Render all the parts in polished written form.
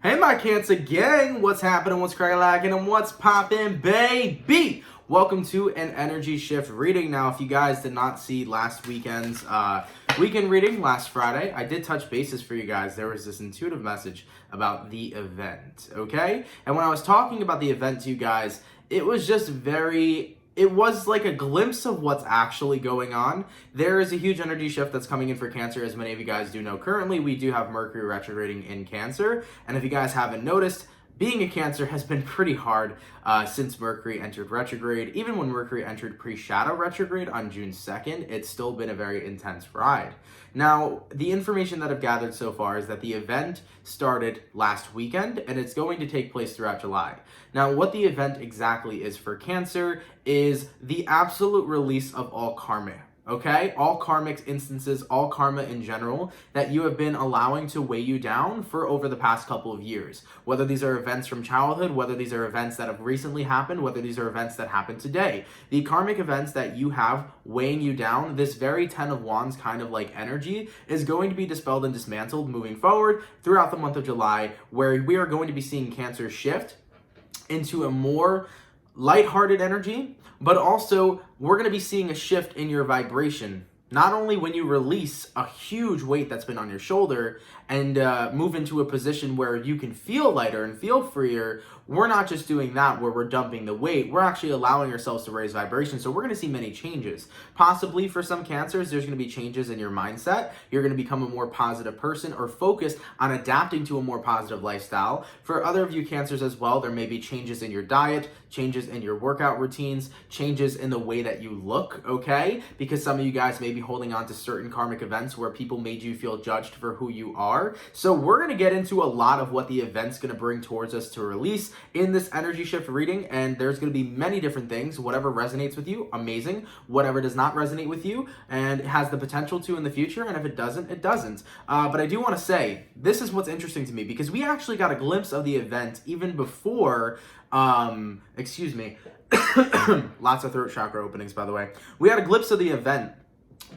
Hey my Cancer gang, what's happening, what's cracking, and what's poppin', baby? Welcome to an energy shift reading. Now, if you guys did not see last weekend's weekend reading last Friday, I did touch bases for you guys. There was this intuitive message about the event, okay? And when I was talking about the event to you guys, it was just it was like a glimpse of what's actually going on. There is a huge energy shift that's coming in for Cancer, as many of you guys do know. Currently, we do have Mercury retrograding in Cancer, and if you guys haven't noticed, being a Cancer has been pretty hard since Mercury entered retrograde. Even when Mercury entered pre-shadow retrograde on June 2nd, it's still been a very intense ride. Now, the information that I've gathered so far is that the event started last weekend and it's going to take place throughout July. Now, what the event exactly is for Cancer is the absolute release of all karma. Okay, all karmic instances, all karma in general that you have been allowing to weigh you down for over the past couple of years. Whether these are events from childhood, whether these are events that have recently happened, whether these are events that happen today. The karmic events that you have weighing you down, this very 10 of Wands kind of like energy is going to be dispelled and dismantled moving forward throughout the month of July, where we are going to be seeing Cancer shift into a more lighthearted energy, but also we're going to be seeing a shift in your vibration. Not only when you release a huge weight that's been on your shoulder and move into a position where you can feel lighter and feel freer, we're not just doing that where we're dumping the weight, we're actually allowing ourselves to raise vibration. So we're going to see many changes. Possibly for some Cancers, there's going to be changes in your mindset. You're going to become a more positive person or focused on adapting to a more positive lifestyle. For other of you Cancers as well, there may be changes in your diet, changes in your workout routines, changes in the way that you look, okay? Because some of you guys may be holding on to certain karmic events where people made you feel judged for who you are. So we're going to get into a lot of what the event's going to bring towards us to release in this energy shift reading, and there's going to be many different things. Whatever resonates with you, amazing. Whatever does not resonate with you and has the potential to in the future, and if it doesn't, it doesn't. But I do want to say, this is what's interesting to me, because we actually got a glimpse of the event even before excuse me, lots of throat chakra openings, by the way. We had a glimpse of the event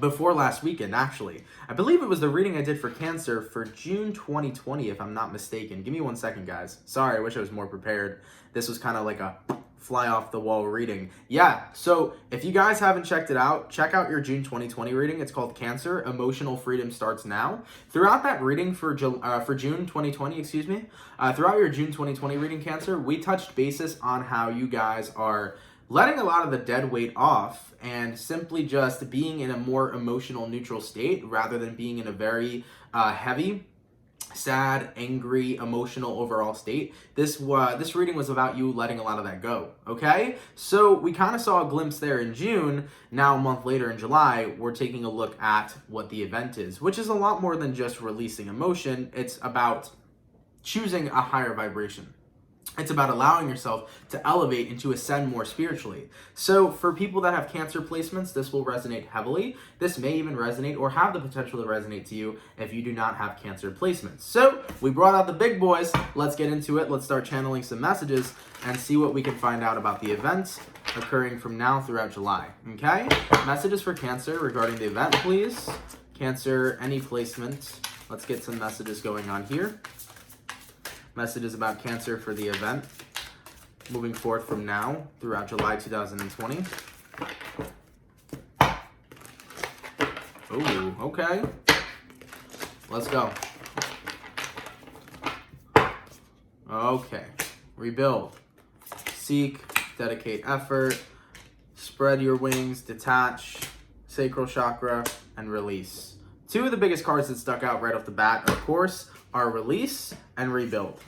before last weekend, actually. I believe it was the reading I did for Cancer for June 2020, if I'm not mistaken. Give me 1 second, guys. Sorry, I wish I was more prepared. This was kind of like a fly off the wall reading. Yeah, so if you guys haven't checked it out, check out your June 2020 reading. It's called Cancer, Emotional Freedom Starts Now. Throughout that reading for June 2020, throughout your June 2020 reading, Cancer, we touched basis on how you guys are letting a lot of the dead weight off and simply just being in a more emotional neutral state rather than being in a very heavy, sad, angry, emotional overall state. This reading was about you letting a lot of that go, okay? So we kind of saw a glimpse there in June. Now a month later in July, we're taking a look at what the event is, which is a lot more than just releasing emotion. It's about choosing a higher vibration. It's about allowing yourself to elevate and to ascend more spiritually. So for people that have Cancer placements, this will resonate heavily. This may even resonate or have the potential to resonate to you if you do not have Cancer placements. So we brought out the big boys. Let's get into it. Let's start channeling some messages and see what we can find out about the events occurring from now throughout July. Okay? Messages for Cancer regarding the event, please. Cancer, any placement. Let's get some messages going on here. Messages about Cancer for the event moving forward from now throughout July 2020. Oh, okay. Let's go. Okay. Rebuild. Seek, dedicate effort, spread your wings, detach, Sacral Chakra, and release. Two of the biggest cards that stuck out right off the bat, of course, are release and rebuild.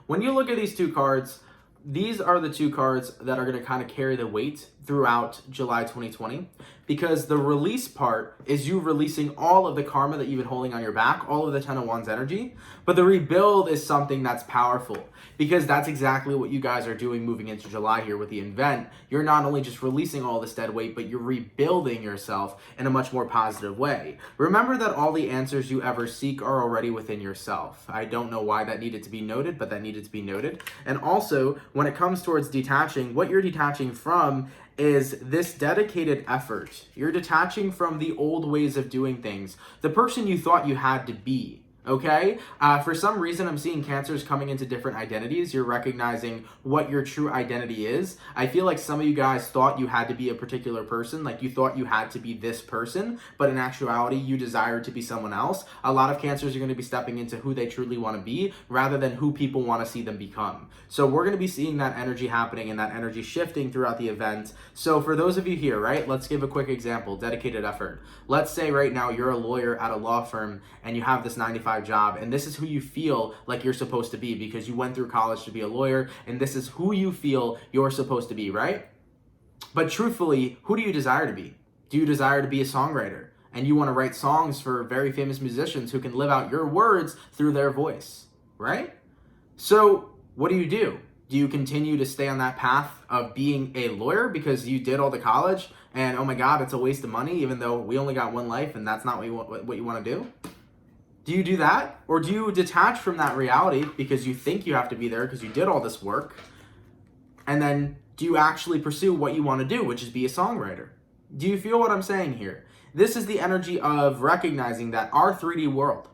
When you look at these two cards, these are the two cards that are going to kind of carry the weight throughout July 2020, because the release part is you releasing all of the karma that you've been holding on your back, all of the 10 of Wands energy, but the rebuild is something that's powerful, because that's exactly what you guys are doing moving into July here with the event. You're not only just releasing all this dead weight, but you're rebuilding yourself in a much more positive way. Remember that all the answers you ever seek are already within yourself. I don't know why that needed to be noted, but that needed to be noted. And also, when it comes towards detaching, what you're detaching from is this dedicated effort. You're detaching from the old ways of doing things. The person you thought you had to be, Okay? For some reason, I'm seeing Cancers coming into different identities. You're recognizing what your true identity is. I feel like some of you guys thought you had to be a particular person, like you thought you had to be this person, but in actuality, you desired to be someone else. A lot of Cancers are going to be stepping into who they truly want to be rather than who people want to see them become. So we're going to be seeing that energy happening and that energy shifting throughout the event. So for those of you here, right, let's give a quick example, dedicated effort. Let's say right now you're a lawyer at a law firm and you have this 9-to-5 job, and this is who you feel like you're supposed to be because you went through college to be a lawyer, and this is who you feel you're supposed to be, right? But truthfully, who do you desire to be? Do you desire to be a songwriter and you want to write songs for very famous musicians who can live out your words through their voice, right? So what do? Do you continue to stay on that path of being a lawyer because you did all the college and oh my God, it's a waste of money even though we only got one life and that's not what you want to do? Do you do that? Or do you detach from that reality because you think you have to be there because you did all this work? And then do you actually pursue what you want to do, which is be a songwriter? Do you feel what I'm saying here? This is the energy of recognizing that our 3D world,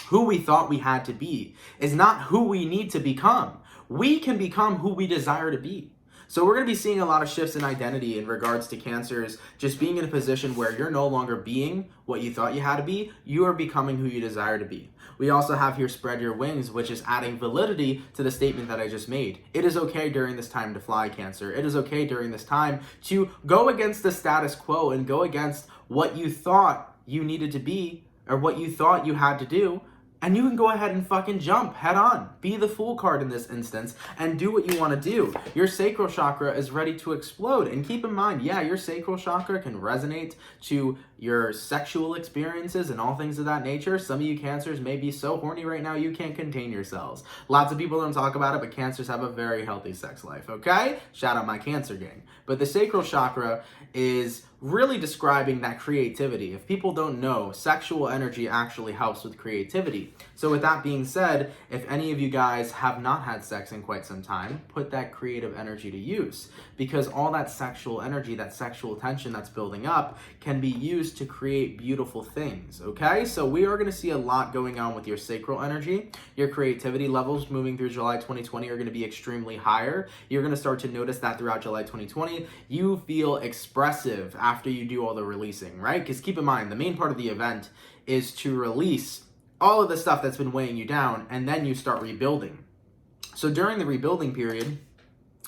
who we thought we had to be, is not who we need to become. We can become who we desire to be. So we're going to be seeing a lot of shifts in identity in regards to Cancers, just being in a position where you're no longer being what you thought you had to be, you are becoming who you desire to be. We also have here spread your wings, which is adding validity to the statement that I just made. It is okay during this time to fly, Cancer. It is okay during this time to go against the status quo and go against what you thought you needed to be or what you thought you had to do. And you can go ahead and fucking jump head on. Be the Fool card in this instance and do what you want to do. Your Sacral Chakra is ready to explode. And keep in mind, yeah, your Sacral Chakra can resonate to your sexual experiences and all things of that nature. Some of you Cancers may be so horny right now you can't contain yourselves. Lots of people don't talk about it, but Cancers have a very healthy sex life, okay? Shout out my Cancer gang. But the Sacral Chakra is really describing that creativity. If people don't know, sexual energy actually helps with creativity. So with that being said, if any of you guys have not had sex in quite some time, put that creative energy to use, because all that sexual energy, that sexual tension that's building up can be used to create beautiful things, okay? So we are going to see a lot going on with your sacral energy. Your creativity levels moving through July 2020 are going to be extremely higher. You're going to start to notice that throughout July 2020, you feel expressive after you do all the releasing, right? Because keep in mind, the main part of the event is to release all of the stuff that's been weighing you down, and then you start rebuilding. So during the rebuilding period,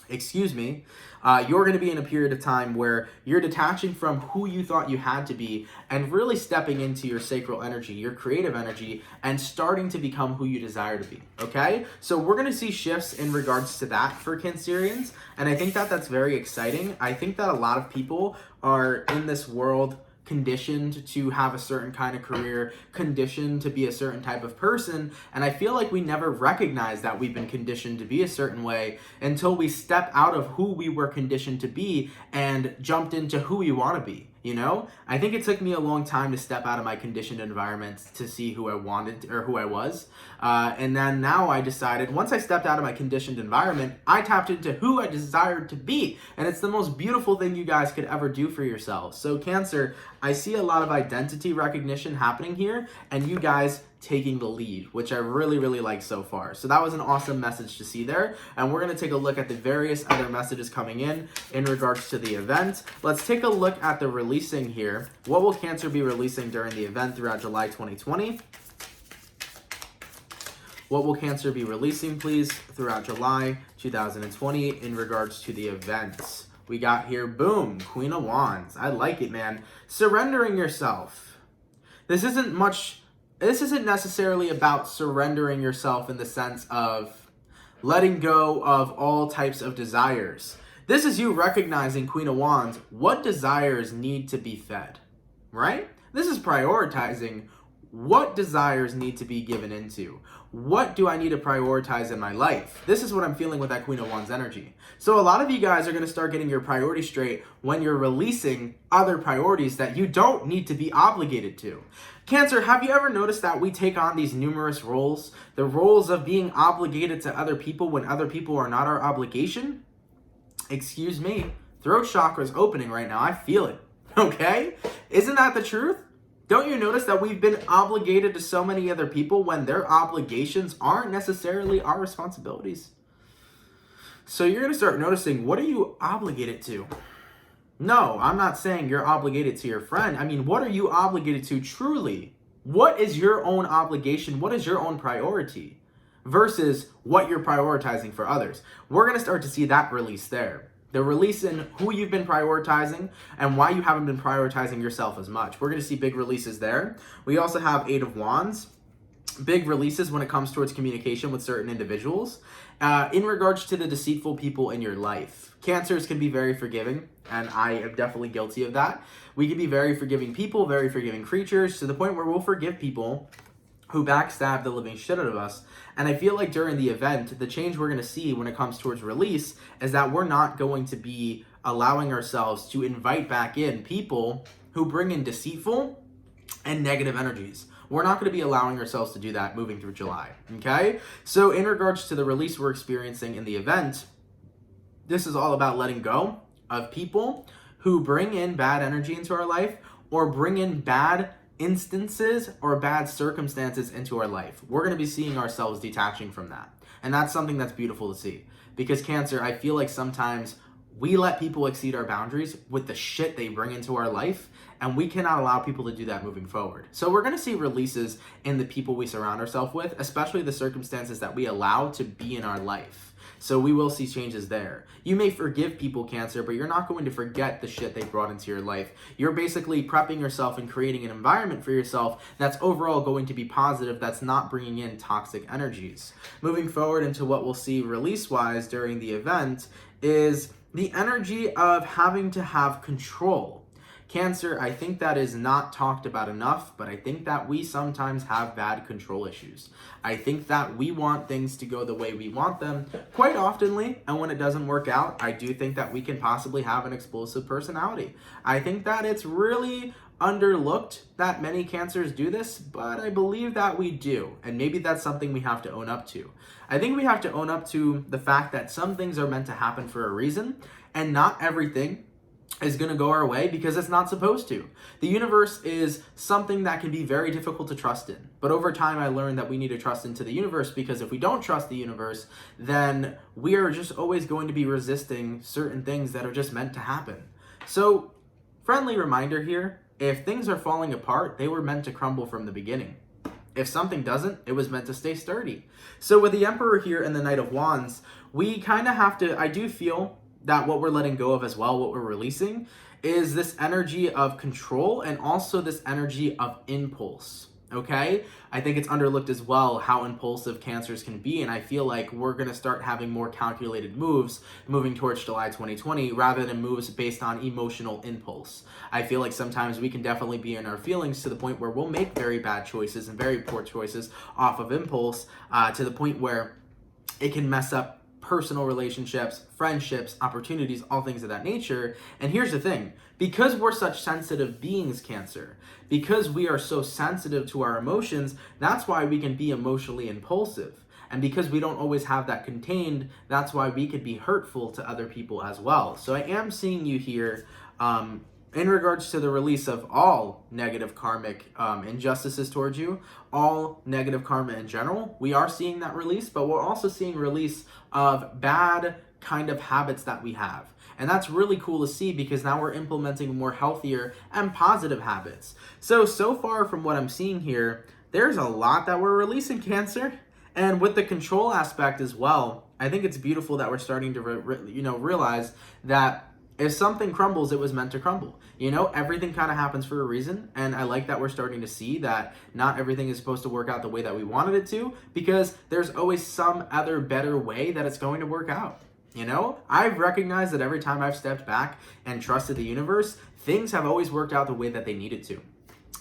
you're going to be in a period of time where you're detaching from who you thought you had to be and really stepping into your sacral energy, your creative energy, and starting to become who you desire to be, okay? So we're going to see shifts in regards to that for Cancerians, and I think that that's very exciting. I think that a lot of people are in this world conditioned to have a certain kind of career, conditioned to be a certain type of person, and I feel like we never recognize that we've been conditioned to be a certain way until we step out of who we were conditioned to be and jumped into who we want to be. You know, I think it took me a long time to step out of my conditioned environment to see who I wanted or who I was. And then now I decided, once I stepped out of my conditioned environment, I tapped into who I desired to be. And it's the most beautiful thing you guys could ever do for yourselves. So Cancer, I see a lot of identity recognition happening here, and you guys taking the lead, which I really, really like so far. So that was an awesome message to see there. And we're going to take a look at the various other messages coming in regards to the event. Let's take a look at the releasing here. What will Cancer be releasing during the event throughout July 2020? What will Cancer be releasing, please, throughout July 2020 in regards to the events? We got here, boom, Queen of Wands. I like it, man. Surrendering yourself. This isn't necessarily about surrendering yourself in the sense of letting go of all types of desires. This is you recognizing, Queen of Wands, what desires need to be fed, right? This is prioritizing what desires need to be given into. What do I need to prioritize in my life? This is what I'm feeling with that Queen of Wands energy. So a lot of you guys are going to start getting your priorities straight when you're releasing other priorities that you don't need to be obligated to. Cancer, have you ever noticed that we take on these numerous roles? The roles of being obligated to other people when other people are not our obligation? Excuse me. Throat chakra is opening right now. I feel it. Okay? Isn't that the truth? Don't you notice that we've been obligated to so many other people when their obligations aren't necessarily our responsibilities? So you're going to start noticing, what are you obligated to? No, I'm not saying you're obligated to your friend. I mean, what are you obligated to truly? What is your own obligation? What is your own priority versus what you're prioritizing for others? We're going to start to see that release there. The release in who you've been prioritizing and why you haven't been prioritizing yourself as much. We're going to see big releases there. We also have Eight of Wands. Big releases when it comes towards communication with certain individuals. In regards to the deceitful people in your life, Cancers can be very forgiving, and I am definitely guilty of that. We can be very forgiving people, very forgiving creatures, to the point where we'll forgive people who backstab the living shit out of us. And I feel like during the event, the change we're going to see when it comes towards release is that we're not going to be allowing ourselves to invite back in people who bring in deceitful and negative energies. We're not going to be allowing ourselves to do that moving through July, okay? So in regards to the release we're experiencing in the event, this is all about letting go of people who bring in bad energy into our life or bring in bad instances or bad circumstances into our life. We're going to be seeing ourselves detaching from that. And that's something that's beautiful to see. Because Cancer, I feel like sometimes we let people exceed our boundaries with the shit they bring into our life, and we cannot allow people to do that moving forward. So we're going to see releases in the people we surround ourselves with, especially the circumstances that we allow to be in our life. So we will see changes there. You may forgive people, Cancer, but you're not going to forget the shit they brought into your life. You're basically prepping yourself and creating an environment for yourself that's overall going to be positive, that's not bringing in toxic energies. Moving forward into what we'll see release-wise during the event is the energy of having to have control. Cancer, I think that is not talked about enough, but I think that we sometimes have bad control issues. I think that we want things to go the way we want them quite oftenly, and when it doesn't work out, I do think that we can possibly have an explosive personality. I think that it's really underlooked that many Cancers do this, but I believe that we do, and maybe that's something we have to own up to. I think we have to own up to the fact that some things are meant to happen for a reason, and not everything is going to go our way because it's not supposed to. The universe is something that can be very difficult to trust in. But over time, I learned that we need to trust into the universe, because if we don't trust the universe, then we are just always going to be resisting certain things that are just meant to happen. So, friendly reminder here, if things are falling apart, they were meant to crumble from the beginning. If something doesn't, it was meant to stay sturdy. So with the Emperor here and the Knight of Wands, we kind of have to, I do feel that what we're letting go of as well, what we're releasing, is this energy of control and also this energy of impulse, okay? I think it's underlooked as well how impulsive Cancers can be, and I feel like we're going to start having more calculated moves moving towards July 2020 rather than moves based on emotional impulse. I feel like sometimes we can definitely be in our feelings to the point where we'll make very bad choices and very poor choices off of impulse, to the point where it can mess up personal relationships, friendships, opportunities, all things of that nature. And here's the thing, because we're such sensitive beings, Cancer, because we are so sensitive to our emotions, that's why we can be emotionally impulsive. And because we don't always have that contained, that's why we could be hurtful to other people as well. So I am seeing you here in regards to the release of all negative karmic injustices towards you, all negative karma in general. We are seeing that release, but we're also seeing release of bad kind of habits that we have. And that's really cool to see, because now we're implementing more healthier and positive habits. So far from what I'm seeing here, there's a lot that we're releasing, Cancer. And with the control aspect as well, I think it's beautiful that we're starting to realize that if something crumbles, it was meant to crumble. Everything kind of happens for a reason. And I like that we're starting to see that not everything is supposed to work out the way that we wanted it to, because there's always some other better way that it's going to work out. I've recognized that every time I've stepped back and trusted the universe, things have always worked out the way that they needed to.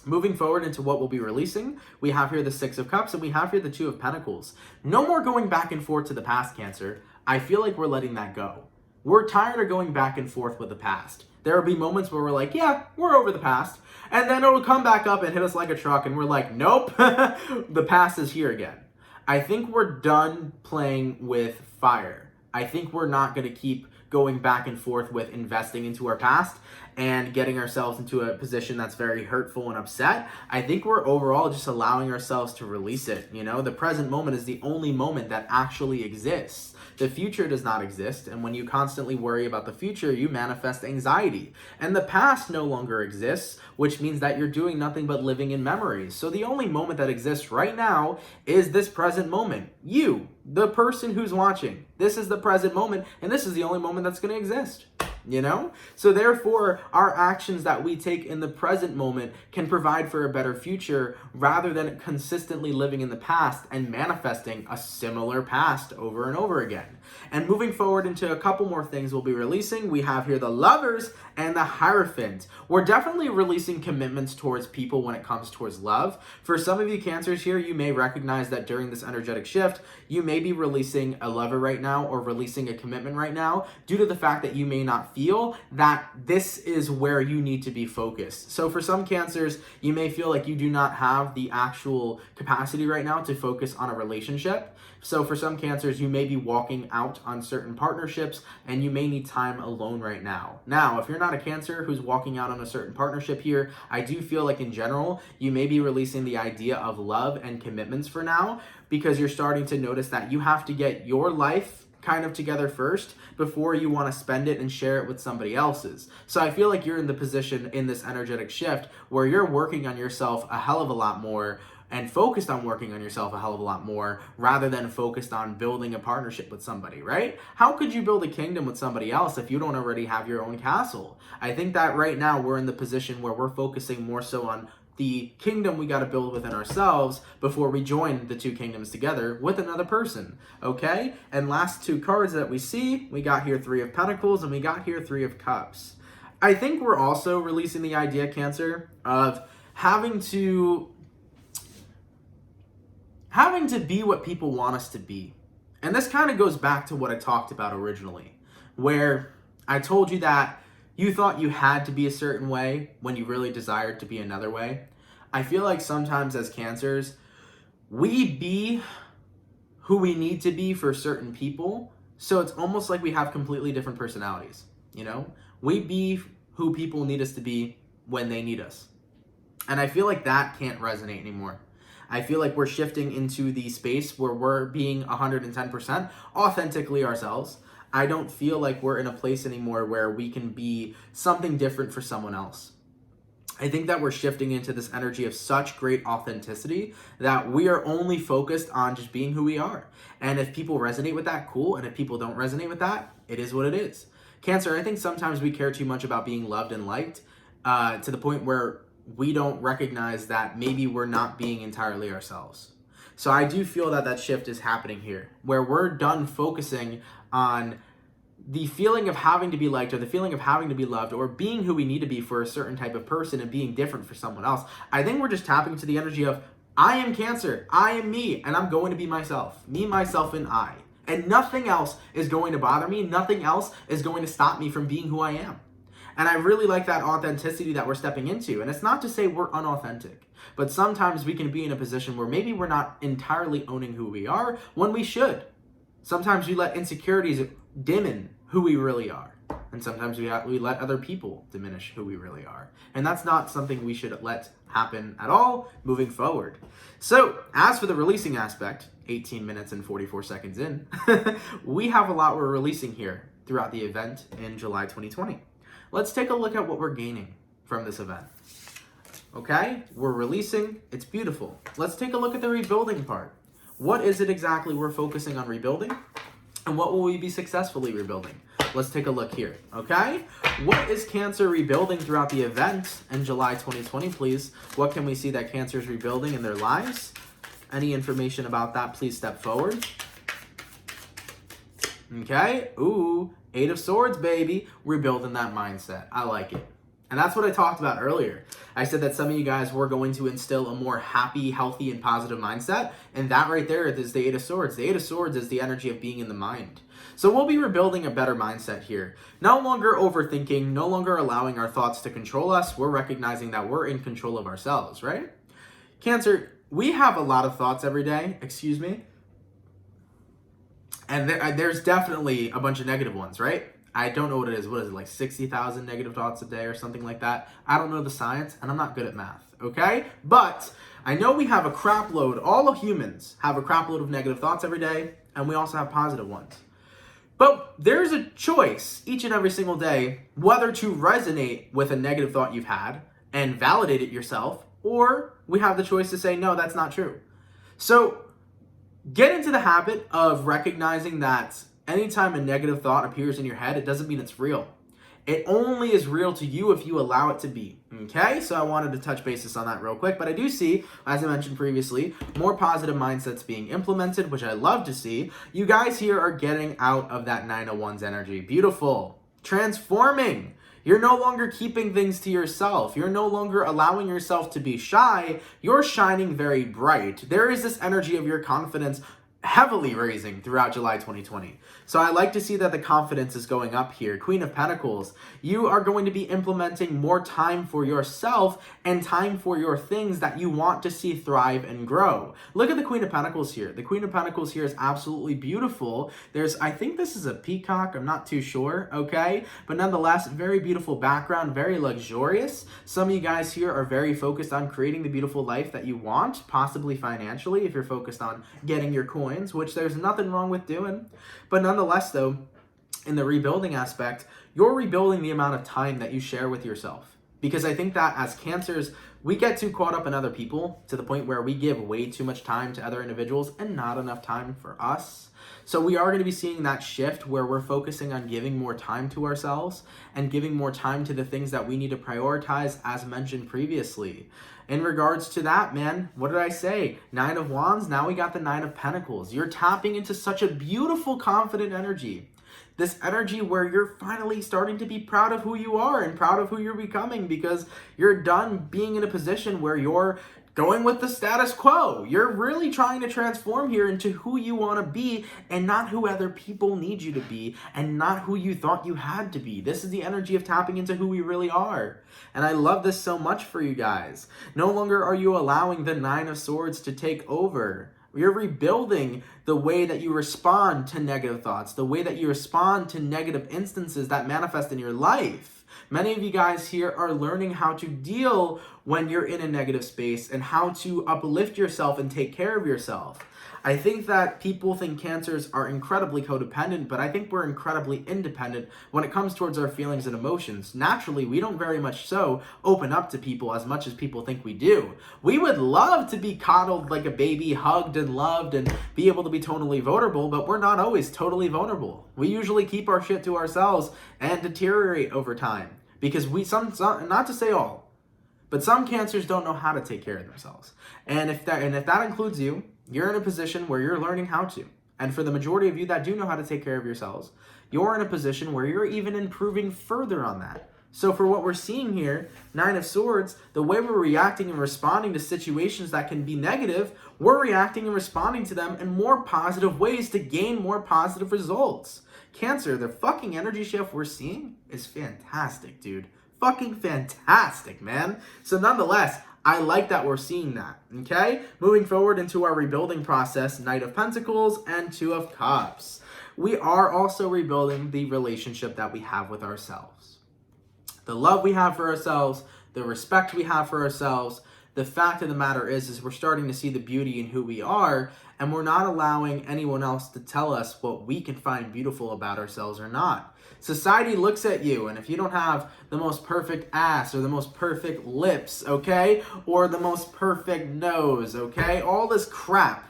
Moving forward into what we'll be releasing, we have here the Six of Cups and we have here the Two of Pentacles. No more going back and forth to the past, Cancer. I feel like we're letting that go. We're tired of going back and forth with the past. There will be moments where we're like, yeah, we're over the past. And then it'll come back up and hit us like a truck and we're like, nope, the past is here again. I think we're done playing with fire. I think we're not going to keep going back and forth with investing into our past and getting ourselves into a position that's very hurtful and upset. I think we're overall just allowing ourselves to release it. You know, the present moment is the only moment that actually exists. The future does not exist, and when you constantly worry about the future, you manifest anxiety. And the past no longer exists, which means that you're doing nothing but living in memories. So the only moment that exists right now is this present moment. You, the person who's watching. This is the present moment, and this is the only moment that's going to exist. You know? So therefore, our actions that we take in the present moment can provide for a better future rather than consistently living in the past and manifesting a similar past over and over again. And moving forward into a couple more things we'll be releasing, we have here the Lovers and the Hierophant. We're definitely releasing commitments towards people when it comes towards love. For some of you Cancers here, you may recognize that during this energetic shift, you may be releasing a lover right now or releasing a commitment right now due to the fact that you may not feel that this is where you need to be focused. So for some Cancers, you may feel like you do not have the actual capacity right now to focus on a relationship. So for some Cancers, you may be walking out on certain partnerships and you may need time alone right now. Now, if you're not a Cancer who's walking out on a certain partnership here, I do feel like in general, you may be releasing the idea of love and commitments for now because you're starting to notice that you have to get your life kind of together first before you want to spend it and share it with somebody else's. So I feel like you're in the position in this energetic shift where you're working on yourself a hell of a lot more and focused on working on yourself a hell of a lot more rather than focused on building a partnership with somebody, right? How could you build a kingdom with somebody else if you don't already have your own castle? I think that right now we're in the position where we're focusing more so on the kingdom we got to build within ourselves before we join the two kingdoms together with another person, okay? And last two cards that we see, we got here Three of Pentacles and we got here Three of Cups. I think we're also releasing the idea, Cancer, of having to be what people want us to be. And this kind of goes back to what I talked about originally, where I told you that you thought you had to be a certain way when you really desired to be another way. I feel like sometimes as Cancers, we be who we need to be for certain people. So it's almost like we have completely different personalities, you know? We be who people need us to be when they need us. And I feel like that can't resonate anymore. I feel like we're shifting into the space where we're being 110% authentically ourselves. I don't feel like we're in a place anymore where we can be something different for someone else. I think that we're shifting into this energy of such great authenticity that we are only focused on just being who we are. And if people resonate with that, cool. And if people don't resonate with that, it is what it is. Cancer, I think sometimes we care too much about being loved and liked to the point where we don't recognize that maybe we're not being entirely ourselves. So I do feel that that shift is happening here, where we're done focusing on the feeling of having to be liked or the feeling of having to be loved or being who we need to be for a certain type of person and being different for someone else. I think we're just tapping into the energy of, I am Cancer, I am me, and I'm going to be myself. Me, myself, and I. And nothing else is going to bother me. Nothing else is going to stop me from being who I am. And I really like that authenticity that we're stepping into. And it's not to say we're unauthentic, but sometimes we can be in a position where maybe we're not entirely owning who we are when we should. Sometimes we let insecurities dim who we really are. And sometimes we let other people diminish who we really are. And that's not something we should let happen at all moving forward. So as for the releasing aspect, 18 minutes and 44 seconds in, we have a lot we're releasing here throughout the event in July 2020. Let's take a look at what we're gaining from this event. Okay, we're releasing, it's beautiful. Let's take a look at the rebuilding part. What is it exactly we're focusing on rebuilding? And what will we be successfully rebuilding? Let's take a look here, okay? What is Cancer rebuilding throughout the event in July 2020, please? What can we see that Cancer is rebuilding in their lives? Any information about that, please step forward. Okay, ooh, Eight of Swords, baby. Rebuilding that mindset. I like it. And that's what I talked about earlier. I said that some of you guys were going to instill a more happy, healthy, and positive mindset. And that right there is the Eight of Swords. The Eight of Swords is the energy of being in the mind. So we'll be rebuilding a better mindset here. No longer overthinking, no longer allowing our thoughts to control us. We're recognizing that we're in control of ourselves, right? Cancer, we have a lot of thoughts every day. Excuse me. And there's definitely a bunch of negative ones, right? I don't know what it is. What is it, like 60,000 negative thoughts a day or something like that? I don't know the science, and I'm not good at math, okay? But I know we have a crap load. All of humans have a crap load of negative thoughts every day, and we also have positive ones. But there's a choice each and every single day whether to resonate with a negative thought you've had and validate it yourself, or we have the choice to say, no, that's not true. So get into the habit of recognizing that anytime a negative thought appears in your head, it doesn't mean it's real. It only is real to you if you allow it to be, okay? So I wanted to touch basis on that real quick, but I do see, as I mentioned previously, more positive mindsets being implemented, which I love to see. You guys here are getting out of that 9 of Wands energy. Beautiful. Transforming. You're no longer keeping things to yourself. You're no longer allowing yourself to be shy. You're shining very bright. There is this energy of your confidence heavily raising throughout July 2020. So I like to see that the confidence is going up here. Queen of Pentacles, you are going to be implementing more time for yourself and time for your things that you want to see thrive and grow. Look at the Queen of Pentacles here. The Queen of Pentacles here is absolutely beautiful. I think this is a peacock, I'm not too sure, okay? But nonetheless, very beautiful background, very luxurious. Some of you guys here are very focused on creating the beautiful life that you want, possibly financially, if you're focused on getting your coins, which there's nothing wrong with doing. But nonetheless, though, in the rebuilding aspect, you're rebuilding the amount of time that you share with yourself. Because I think that as Cancers, we get too caught up in other people to the point where we give way too much time to other individuals and not enough time for us. So we are going to be seeing that shift where we're focusing on giving more time to ourselves and giving more time to the things that we need to prioritize, as mentioned previously. In regards to that, man, what did I say? 9 of Wands, now we got the 9 of Pentacles. You're tapping into such a beautiful, confident energy. This energy where you're finally starting to be proud of who you are and proud of who you're becoming, because you're done being in a position where you're going with the status quo. You're really trying to transform here into who you want to be and not who other people need you to be and not who you thought you had to be. This is the energy of tapping into who we really are. And I love this so much for you guys. No longer are you allowing the 9 of Swords to take over. You're rebuilding the way that you respond to negative thoughts, the way that you respond to negative instances that manifest in your life. Many of you guys here are learning how to deal when you're in a negative space and how to uplift yourself and take care of yourself. I think that people think Cancers are incredibly codependent, but I think we're incredibly independent when it comes towards our feelings and emotions. Naturally, we don't very much so open up to people as much as people think we do. We would love to be coddled like a baby, hugged and loved, and be able to be totally vulnerable, but we're not always totally vulnerable. We usually keep our shit to ourselves and deteriorate over time. Because some, not to say all, but some Cancers don't know how to take care of themselves. And if that includes you, you're in a position where you're learning how to. And for the majority of you that do know how to take care of yourselves, you're in a position where you're even improving further on that. So for what we're seeing here, 9 of Swords, the way we're reacting and responding to situations that can be negative, we're reacting and responding to them in more positive ways to gain more positive results. Cancer, the fucking energy shift we're seeing is fantastic, dude. Fucking fantastic, man. So nonetheless, I like that we're seeing that, okay? Moving forward into our rebuilding process, Knight of Pentacles and 2 of Cups. We are also rebuilding the relationship that we have with ourselves. The love we have for ourselves, the respect we have for ourselves. The fact of the matter is we're starting to see the beauty in who we are, and we're not allowing anyone else to tell us what we can find beautiful about ourselves or not. Society looks at you, and if you don't have the most perfect ass or the most perfect lips, okay, or the most perfect nose, okay, all this crap,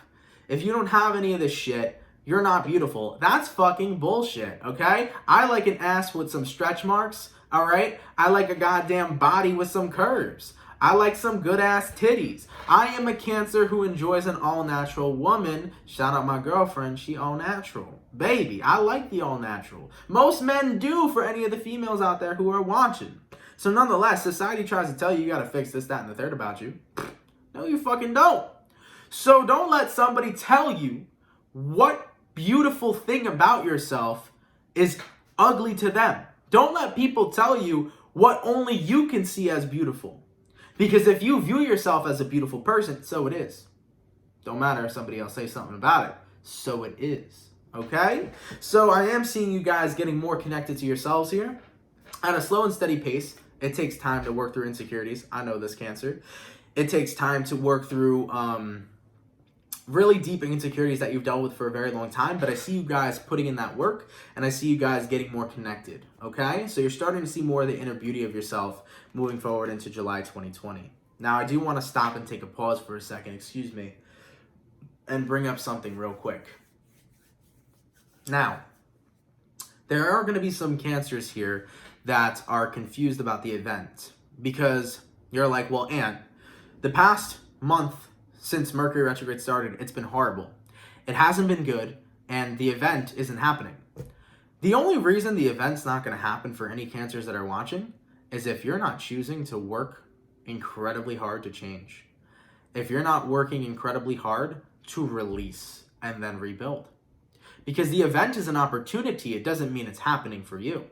if you don't have any of this shit, you're not beautiful. That's fucking bullshit, okay? I like an ass with some stretch marks, all right? I like a goddamn body with some curves. I like some good ass titties. I am a Cancer who enjoys an all natural woman. Shout out my girlfriend, she all natural. Baby, I like the all natural. Most men do, for any of the females out there who are watching. So nonetheless, society tries to tell you gotta fix this, that, and the third about you. No, you fucking don't. So don't let somebody tell you what beautiful thing about yourself is ugly to them. Don't let people tell you what only you can see as beautiful. Because if you view yourself as a beautiful person, so it is. Don't matter if somebody else says something about it. So it is. Okay? So I am seeing you guys getting more connected to yourselves here at a slow and steady pace. It takes time to work through insecurities. I know this, Cancer. It takes time to work through really deep insecurities that you've dealt with for a very long time, but I see you guys putting in that work, and I see you guys getting more connected, okay? So you're starting to see more of the inner beauty of yourself moving forward into July 2020. Now, I do want to stop and take a pause for a second, excuse me, and bring up something real quick. Now, there are going to be some Cancers here that are confused about the event, because you're like, well, Ann, the past month since Mercury retrograde started, it's been horrible. It hasn't been good, and the event isn't happening. The only reason the event's not going to happen for any Cancers that are watching is if you're not choosing to work incredibly hard to change. If you're not working incredibly hard to release and then rebuild. Because the event is an opportunity, it doesn't mean it's happening for you.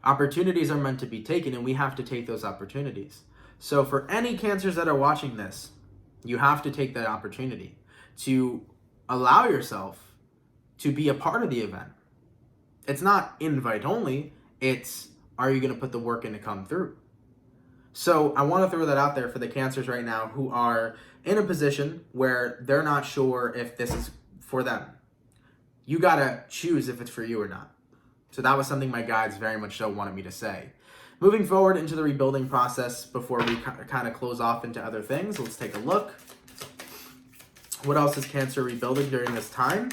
Opportunities are meant to be taken, and we have to take those opportunities. So for any Cancers that are watching this, you have to take that opportunity to allow yourself to be a part of the event. It's not invite only, it's are you going to put the work in to come through? So I want to throw that out there for the Cancers right now who are in a position where they're not sure if this is for them. You got to choose if it's for you or not. So that was something my guides very much so wanted me to say. Moving forward into the rebuilding process before we kind of close off into other things, let's take a look. What else is Cancer rebuilding during this time?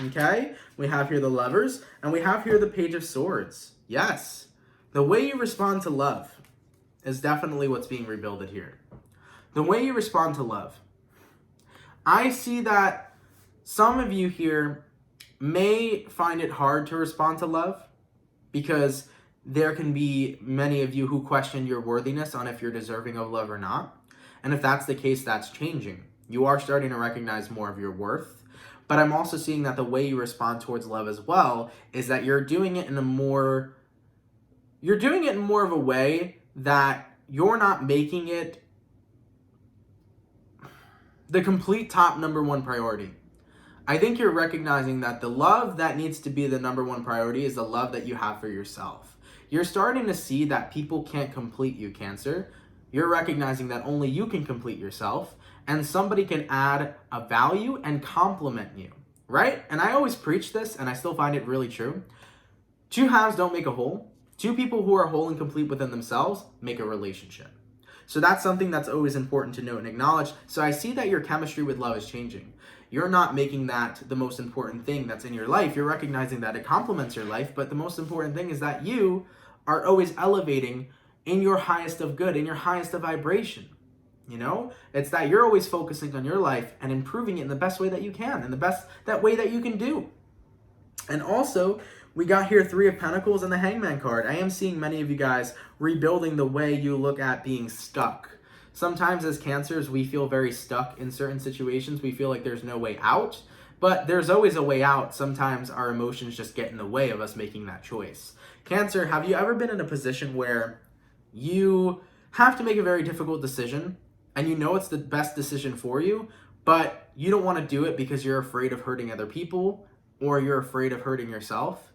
Okay, we have here the Lovers, and we have here the Page of Swords. Yes, the way you respond to love is definitely what's being rebuilded here. The way you respond to love. I see that some of you here may find it hard to respond to love because there can be many of you who question your worthiness on if you're deserving of love or not. And if that's the case, that's changing. You are starting to recognize more of your worth. But I'm also seeing that the way you respond towards love as well is that you're doing it in more of a way that you're not making it the complete top number one priority. I think you're recognizing that the love that needs to be the number one priority is the love that you have for yourself. You're starting to see that people can't complete you, Cancer. You're recognizing that only you can complete yourself, and somebody can add a value and complement you, right? And I always preach this, and I still find it really true. Two halves don't make a whole. Two people who are whole and complete within themselves make a relationship. So that's something that's always important to note and acknowledge. So I see that your chemistry with love is changing. You're not making that the most important thing that's in your life. You're recognizing that it complements your life, but the most important thing is that you are always elevating in your highest of good, in your highest of vibration. You know, it's that you're always focusing on your life and improving it in the best way that you can, in the best that way that you can do. And also, we got here 3 of Pentacles and the Hangman card. I am seeing many of you guys rebuilding the way you look at being stuck. Sometimes as Cancers, we feel very stuck in certain situations. We feel like there's no way out, but there's always a way out. Sometimes our emotions just get in the way of us making that choice. Cancer, have you ever been in a position where you have to make a very difficult decision and you know it's the best decision for you, but you don't want to do it because you're afraid of hurting other people or you're afraid of hurting yourself?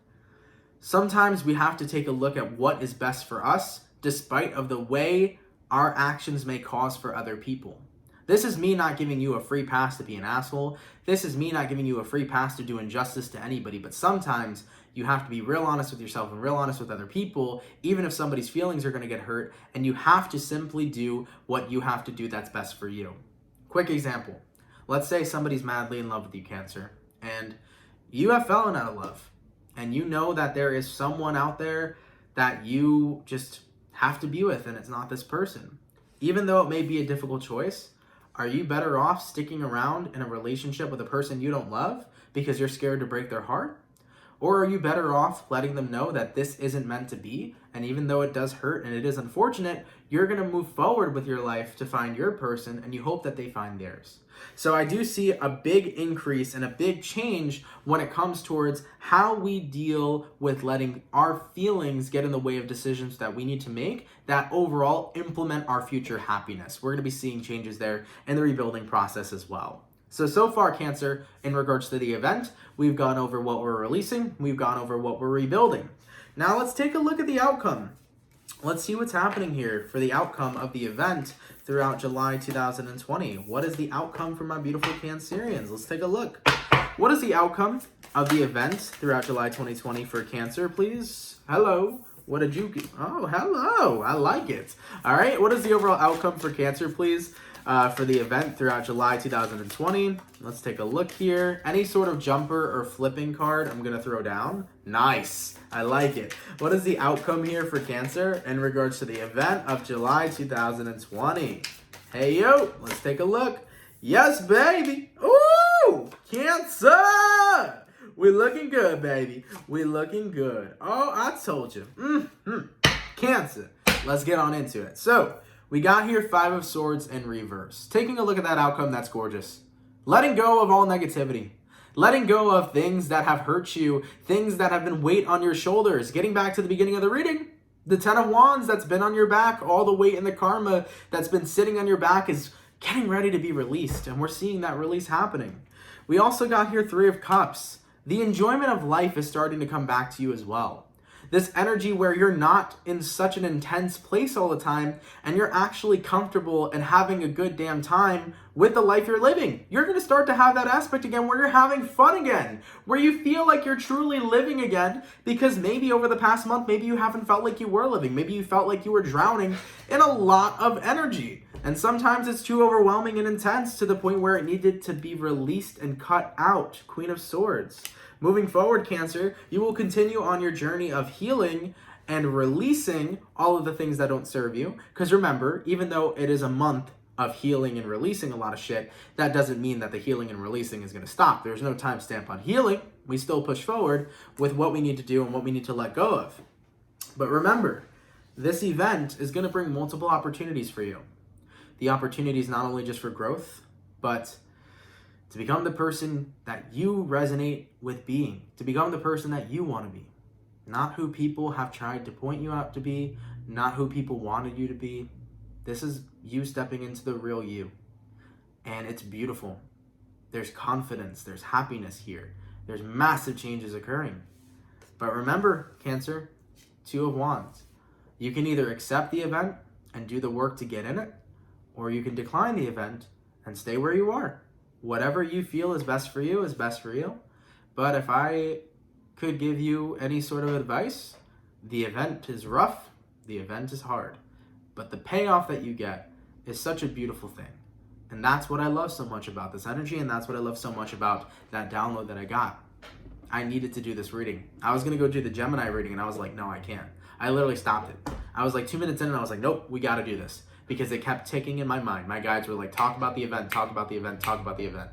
Sometimes we have to take a look at what is best for us despite of the way our actions may cause for other people. This is me not giving you a free pass to be an asshole. This is me not giving you a free pass to do injustice to anybody, but sometimes you have to be real honest with yourself and real honest with other people, even if somebody's feelings are going to get hurt, and you have to simply do what you have to do that's best for you. Quick example. Let's say somebody's madly in love with you, Cancer, and you have fallen out of love, and you know that there is someone out there that you just have to be with, and it's not this person. Even though it may be a difficult choice, are you better off sticking around in a relationship with a person you don't love because you're scared to break their heart? Or are you better off letting them know that this isn't meant to be, and even though it does hurt and it is unfortunate, you're going to move forward with your life to find your person, and you hope that they find theirs. So I do see a big increase and a big change when it comes towards how we deal with letting our feelings get in the way of decisions that we need to make that overall implement our future happiness. We're going to be seeing changes there in the rebuilding process as well. So far, Cancer, in regards to the event, we've gone over what we're releasing, we've gone over what we're rebuilding. Now let's take a look at the outcome. Let's see what's happening here for the outcome of the event throughout July 2020. What is the outcome for my beautiful Cancerians? Let's take a look. What is the outcome of the event throughout July 2020 for Cancer, please? Hello. What did you... Oh, hello. I like it. All right. What is the overall outcome for Cancer, please, for the event throughout July 2020? Let's take a look here. Any sort of jumper or flipping card I'm going to throw down. Nice. I like it. What is the outcome here for Cancer in regards to the event of July 2020? Hey, yo. Let's take a look. Yes, baby. Ooh, Cancer. We're looking good, baby. We're looking good. Oh, I told you. Cancer. Let's get on into it. So, we got here 5 of Swords in reverse. Taking a look at that outcome, that's gorgeous. Letting go of all negativity. Letting go of things that have hurt you, things that have been weight on your shoulders. Getting back to the beginning of the reading, the 10 of Wands that's been on your back, all the weight and the karma that's been sitting on your back is getting ready to be released, and we're seeing that release happening. We also got here 3 of Cups. The enjoyment of life is starting to come back to you as well. This energy where you're not in such an intense place all the time and you're actually comfortable and having a good damn time with the life you're living. You're going to start to have that aspect again where you're having fun again, where you feel like you're truly living again, because maybe over the past month, maybe you haven't felt like you were living. Maybe you felt like you were drowning in a lot of energy. And sometimes it's too overwhelming and intense to the point where it needed to be released and cut out. Queen of Swords. Moving forward, Cancer, you will continue on your journey of healing and releasing all of the things that don't serve you. Because remember, even though it is a month of healing and releasing a lot of shit, that doesn't mean that the healing and releasing is going to stop. There's no timestamp on healing. We still push forward with what we need to do and what we need to let go of. But remember, this event is going to bring multiple opportunities for you. The opportunities not only just for growth, but to become the person that you resonate with being, to become the person that you want to be, not who people have tried to point you out to be, not who people wanted you to be. This is you stepping into the real you, and it's beautiful. There's confidence, there's happiness here, there's massive changes occurring. But remember, Cancer, 2 of Wands. You can either accept the event and do the work to get in it, or you can decline the event and stay where you are. Whatever you feel is best for you is best for you. But if I could give you any sort of advice, the event is rough, the event is hard, but the payoff that you get is such a beautiful thing. And that's what I love so much about this energy, and that's what I love so much about that download that I got. I needed to do this reading. I was going to go do the Gemini reading, and I was like, no, I can't. I literally stopped it. I was like 2 minutes in, and I was like, nope, we got to do this. Because it kept ticking in my mind. My guides were like, talk about the event, talk about the event, talk about the event.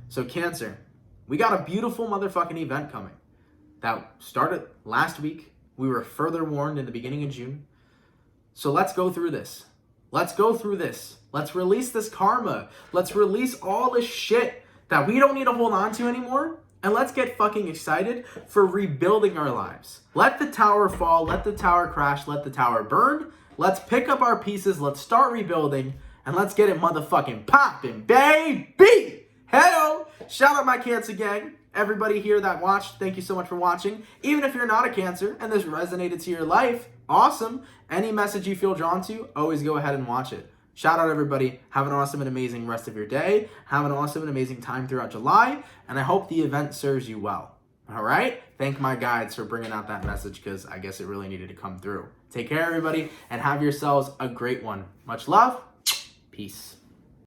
So Cancer, we got a beautiful motherfucking event coming that started last week. We were further warned in the beginning of June. So let's go through this. Let's go through this. Let's release this karma. Let's release all this shit that we don't need to hold on to anymore. And let's get fucking excited for rebuilding our lives. Let the tower fall, let the tower crash, let the tower burn. Let's pick up our pieces, let's start rebuilding, and let's get it motherfucking popping, baby! Hello! Shout out my Cancer gang. Everybody here that watched, thank you so much for watching. Even if you're not a Cancer and this resonated to your life, awesome. Any message you feel drawn to, always go ahead and watch it. Shout out everybody. Have an awesome and amazing rest of your day. Have an awesome and amazing time throughout July, and I hope the event serves you well. All right? Thank my guides for bringing out that message, because I guess it really needed to come through. Take care, everybody, and have yourselves a great one. Much love. Peace.